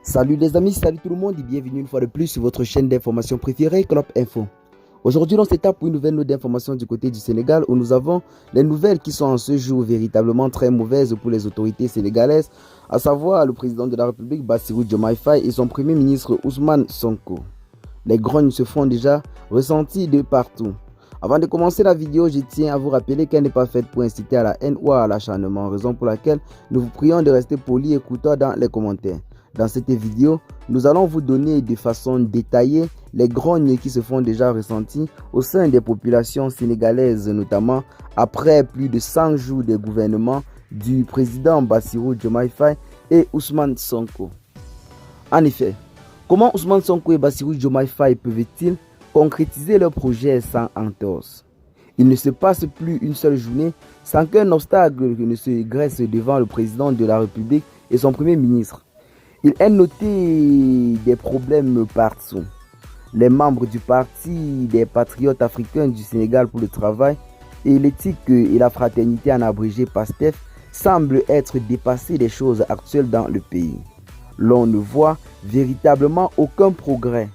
Salut les amis, salut tout le monde et bienvenue une fois de plus sur votre chaîne d'information préférée, Club Info. Aujourd'hui, on s'étape pour une nouvelle note d'information du côté du Sénégal où nous avons les nouvelles qui sont en ce jour véritablement très mauvaises pour les autorités sénégalaises, à savoir le président de la République Bassirou Diomaye Faye et son premier ministre Ousmane Sonko. Les grognes se font déjà ressentir de partout. Avant de commencer la vidéo, je tiens à vous rappeler qu'elle n'est pas faite pour inciter à la haine ou à l'acharnement, raison pour laquelle nous vous prions de rester polis et courtois dans les commentaires. Dans cette vidéo, nous allons vous donner de façon détaillée les grognes qui se font déjà ressentir au sein des populations sénégalaises, notamment après plus de 100 jours de gouvernement du président Bassirou Diomaye Faye et Ousmane Sonko. En effet, comment Ousmane Sonko et Bassirou Diomaye Faye peuvent-ils concrétiser leur projet sans entorse? Il ne se passe plus une seule journée sans qu'un obstacle ne se dresse devant le président de la République et son premier ministre. Il est noté des problèmes partout. Les membres du parti des patriotes africains du Sénégal pour le travail et l'éthique et la fraternité en abrégé PASTEF semblent être dépassés des choses actuelles dans le pays. L'on ne voit véritablement aucun progrès.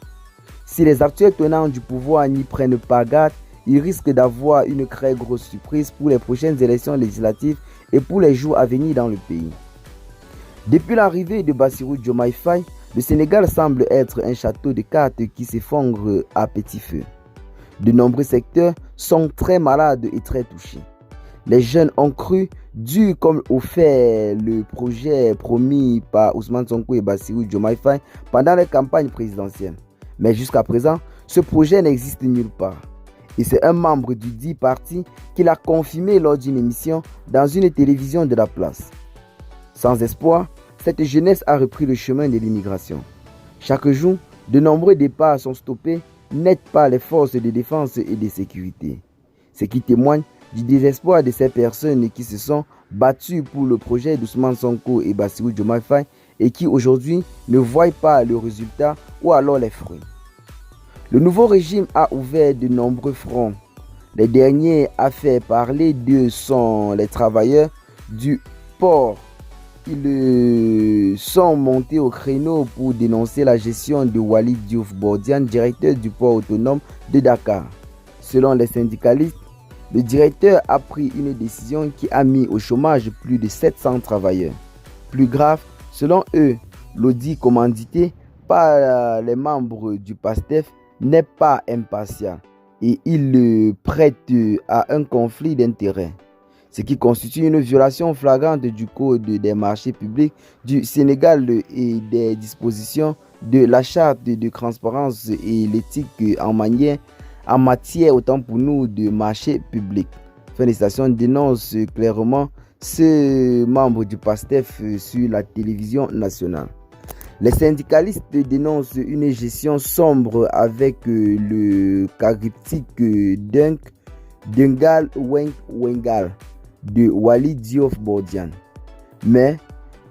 Si les actuels tenants du pouvoir n'y prennent pas garde, ils risquent d'avoir une très grosse surprise pour les prochaines élections législatives et pour les jours à venir dans le pays. Depuis l'arrivée de Bassirou Diomaye Faye, le Sénégal semble être un château de cartes qui s'effondre à petit feu. De nombreux secteurs sont très malades et très touchés. Les jeunes ont cru, dû comme au fait le projet promis par Ousmane Sonko et Bassirou Diomaye Faye pendant les campagnes présidentielles. Mais jusqu'à présent, ce projet n'existe nulle part. Et c'est un membre du dit parti qui l'a confirmé lors d'une émission dans une télévision de la place. Sans espoir, cette jeunesse a repris le chemin de l'immigration. Chaque jour, de nombreux départs sont stoppés net par les forces de défense et de sécurité. Ce qui témoigne du désespoir de ces personnes qui se sont battues pour le projet d'Ousmane Sonko et Bassirou Diomaye Faye et qui aujourd'hui ne voient pas le résultat ou alors les fruits. Le nouveau régime a ouvert de nombreux fronts. Les derniers à faire parler d'eux sont les travailleurs du port. Ils sont montés au créneau pour dénoncer la gestion de Walid Diouf Bodian, directeur du port autonome de Dakar. Selon les syndicalistes, le directeur a pris une décision qui a mis au chômage plus de 700 travailleurs. Plus grave, selon eux, l'audit commandité par les membres du PASTEF n'est pas impartial et il le prête à un conflit d'intérêts. Ce qui constitue une violation flagrante du Code des marchés publics du Sénégal et des dispositions de la charte de transparence et l'éthique en matière autant pour nous de marché public. Fin de citation dénonce clairement ce membre du PASTEF sur la télévision nationale. Les syndicalistes dénoncent une gestion sombre avec le charismatique Dengal Wengal de Walid Diouf Bodian. Mais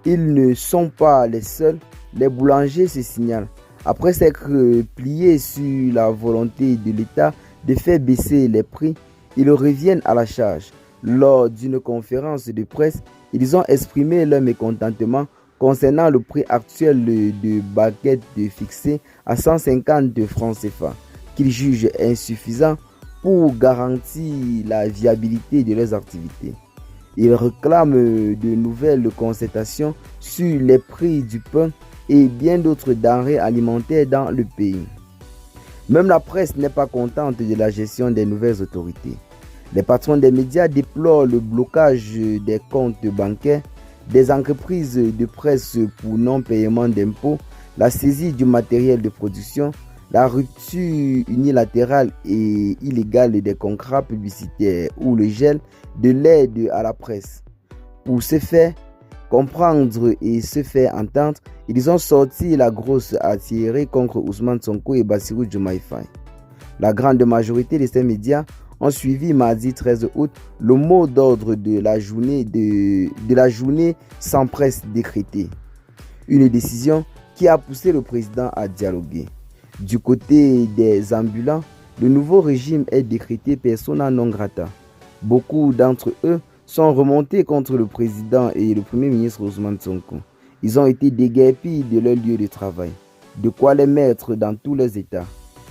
ils ne sont pas les seuls. Les boulangers se signalent. Après s'être pliés sur la volonté de l'État de faire baisser les prix, ils reviennent à la charge. Lors d'une conférence de presse, ils ont exprimé leur mécontentement concernant le prix actuel de baguettes fixé à 150 francs CFA, qu'ils jugent insuffisant pour garantir la viabilité de leurs activités. Ils réclament de nouvelles concertations sur les prix du pain et bien d'autres denrées alimentaires dans le pays. Même la presse n'est pas contente de la gestion des nouvelles autorités. Les patrons des médias déplorent le blocage des comptes bancaires, des entreprises de presse pour non-paiement d'impôts, la saisie du matériel de production, la rupture unilatérale et illégale des contrats publicitaires ou le gel de l'aide à la presse. Pour se faire comprendre et se faire entendre, ils ont sorti la grosse artillerie contre Ousmane Sonko et Bassirou Diomaye Faye. La grande majorité de ces médias ont suivi mardi 13 août le mot d'ordre de la journée sans presse décrétée. Une décision qui a poussé le président à dialoguer. Du côté des ambulants, le nouveau régime est décrété persona non grata. Beaucoup d'entre eux sont remontés contre le président et le premier ministre Ousmane Sonko. Ils ont été déguerpis de leur lieu de travail. De quoi les mettre dans tous les états.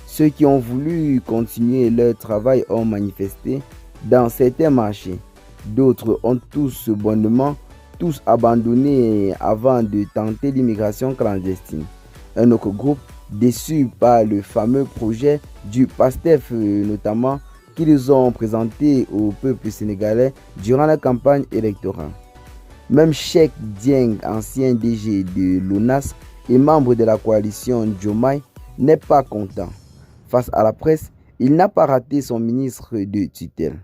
Ceux qui ont voulu continuer leur travail ont manifesté dans certains marchés. D'autres ont tous bonnement abandonné avant de tenter l'immigration clandestine. Un autre groupe, déçu par le fameux projet du PASTEF notamment, qu'ils ont présenté au peuple sénégalais durant la campagne électorale. Même Cheikh Dieng, ancien DG de l'ONAS et membre de la coalition Diomaye, n'est pas content. Face à la presse, il n'a pas raté son ministre de tutelle.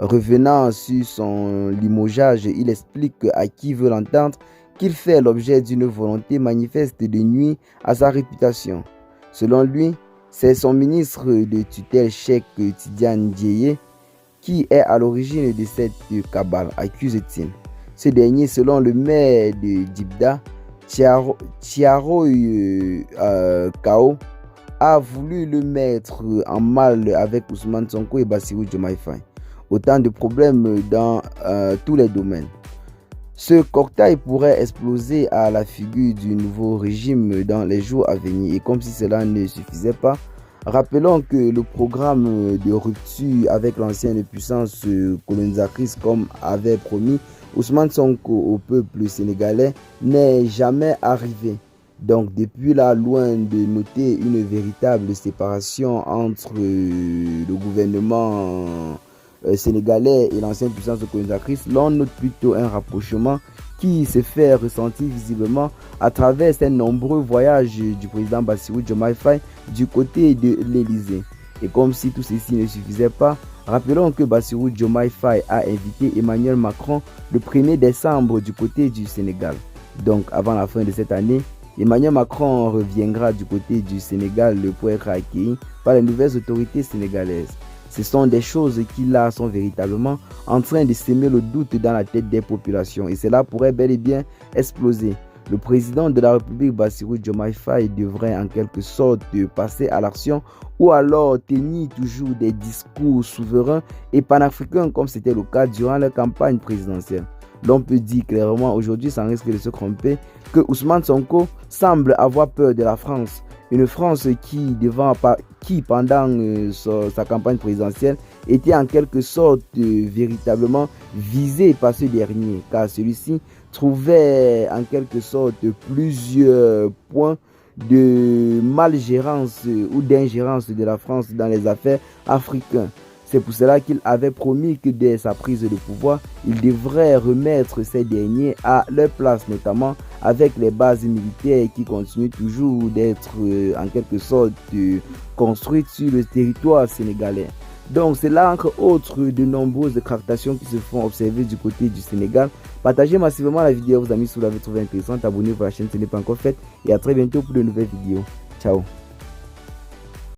Revenant sur son limogeage, il explique à qui veut l'entendre qu'il fait l'objet d'une volonté manifeste de nuire à sa réputation. Selon lui, c'est son ministre de tutelle Cheikh Tidiane Dieye qui est à l'origine de cette cabale, accuse-t-il. Ce dernier, selon le maire de Dibda, Thiaro Kao, a voulu le mettre en mal avec Ousmane Sonko et Bassirou Diomaye Faye. Autant de problèmes dans tous les domaines. Ce cocktail pourrait exploser à la figure du nouveau régime dans les jours à venir. Et comme si cela ne suffisait pas, rappelons que le programme de rupture avec l'ancienne puissance colonisatrice, comme avait promis Ousmane Sonko au peuple sénégalais, n'est jamais arrivé. Donc depuis là, loin de noter une véritable séparation entre le gouvernement sénégalais et l'ancienne puissance colonisatrice, l'on note plutôt un rapprochement qui se fait ressentir visiblement à travers ces nombreux voyages du président Bassirou Diomaye Faye du côté de l'Élysée. Et comme si tout ceci ne suffisait pas, rappelons que Bassirou Diomaye Faye a invité Emmanuel Macron le 1er décembre du côté du Sénégal. Donc avant la fin de cette année, Emmanuel Macron reviendra du côté du Sénégal pour être accueilli par les nouvelles autorités sénégalaises. Ce sont des choses qui là sont véritablement en train de semer le doute dans la tête des populations et cela pourrait bel et bien exploser. Le président de la République, Bassirou Diomaye Faye, devrait en quelque sorte passer à l'action ou alors tenir toujours des discours souverains et panafricains comme c'était le cas durant la campagne présidentielle. L'on peut dire clairement aujourd'hui, sans risque de se tromper, que Ousmane Sonko semble avoir peur de la France. Une France qui pendant sa campagne présidentielle, était en quelque sorte véritablement visé par ce dernier, car celui-ci trouvait en quelque sorte plusieurs points de malgérance ou d'ingérence de la France dans les affaires africaines. C'est pour cela qu'il avait promis que dès sa prise de pouvoir, il devrait remettre ces derniers à leur place, notamment avec les bases militaires qui continuent toujours d'être en quelque sorte construites sur le territoire sénégalais. Donc c'est là entre autres de nombreuses captations qui se font observer du côté du Sénégal. Partagez massivement la vidéo, vos amis si vous l'avez trouvée intéressante, abonnez-vous à la chaîne si ce n'est pas encore fait et à très bientôt pour de nouvelles vidéos. Ciao.